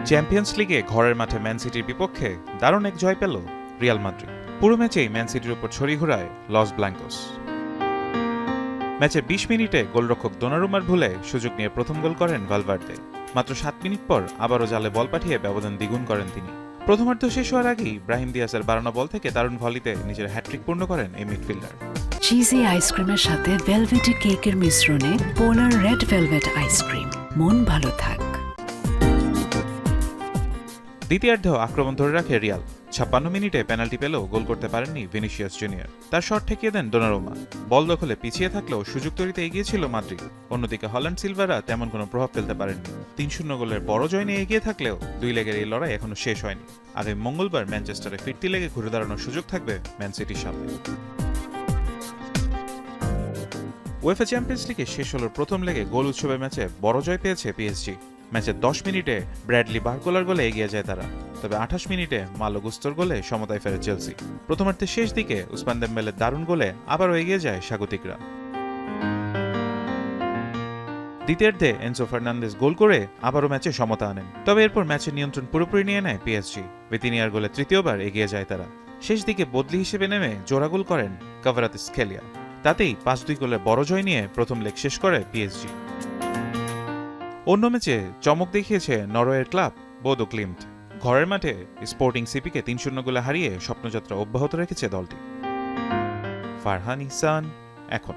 Champions লিগে ঘরের মাঠে ম্যান সিটির বিপক্ষে দারুণ এক জয় পেল রিয়াল মাদ্রিদ। পুরো ম্যাচেই ম্যান সিটির উপর ছড়ি ঘোরায় লস ব্ল্যাঙ্কোস। ম্যাচের ২০ মিনিটে গোলরক্ষক দোনারুমার ভুলে সুযোগ নিয়ে প্রথম গোল করেন ভালভার্দে। মাত্র ৭ মিনিট পর আবারও জালে বল পাঠিয়ে ব্যবধান দ্বিগুণ করেন তিনি। প্রথমার্ধ শেষ হওয়ার আগেই ব্রাহিম দিয়াসের বাড়ানো বল থেকে দারুণ ভলিতে নিজের হ্যাট্রিক পূর্ণ করেন এই মিডফিল্ডার। চিজি আইসক্রিমের সাথে ভেলভেটি কেকের মিশ্রণে পোলার রেড ভেলভেট আইসক্রিম, মন ভালো থাক। দ্বিতীয়ার্ধেও আক্রমণ ধরে রাখে রিয়াল। ৫৬ মিনিটে পেনাল্টি পেলেও গোল করতে পারেননি ভিনিসিয়াস জুনিয়র। তার শট ঠেকিয়ে দেন ডোনারুমা। বল দখলে পিছিয়ে থাকলেও সুযোগ তৈরিতে এগিয়ে ছিল মাদ্রিদ। অন্যদিকে হল্যান্ড সিলভারা তেমন কোনো প্রভাব ফেলতে পারেননি। ৩-০ গোলের বড় জয় নিয়ে এগিয়ে থাকলেও দুই লেগের এই লড়াই এখনো শেষ হয়নি। আগামী মঙ্গলবার ম্যানচেস্টারে ফিরতি লেগে ঘুরে দাঁড়ানোর সুযোগ থাকবে ম্যান সিটির সামনে। উয়েফা চ্যাম্পিয়ন্স লিগে শেষ হলোর প্রথম লেগে গোল উৎসবের ম্যাচে বড় জয় পেয়েছে পিএসজি। ম্যাচের ১০ মিনিটে ব্র্যাডলি বারকোলার গোলে এগিয়ে যায় তারা, তবে ২৮ মিনিটে মালো গুস্তোর গোলে সমতায় ফেরে চেলসি। প্রথমার্ধের শেষ দিকে উসমান দেম্বেলের দারুণ গোলে আবারও এগিয়ে যায় স্বাগতিকরা। দ্বিতীয়ার্ধে এনসো ফার্নান্দেজ গোল করে আবারও ম্যাচে সমতা আনেন, তবে এরপর ম্যাচের নিয়ন্ত্রণ পুরোপুরি নিয়ে নেয় পিএসজি। ভিতিনিয়ার গোলে তৃতীয়বার এগিয়ে যায় তারা। শেষ দিকে বদলি হিসেবে নেমে জোড়া গোল করেন কাভারাতিসখেলিয়া। তাতেই ৫-২ গোলের বড় জয় নিয়ে প্রথম লেগ শেষ করে পিএসজি। অন্য ম্যাচে চমক দেখিয়েছে নরওয়ের ক্লাব বোদো ক্লিমট। ঘরের মাঠে স্পোর্টিং সিপিকে ৩-০ গোলে হারিয়ে স্বপ্নযাত্রা অব্যাহত রেখেছে দলটি। ফারহান ইহসান এখন।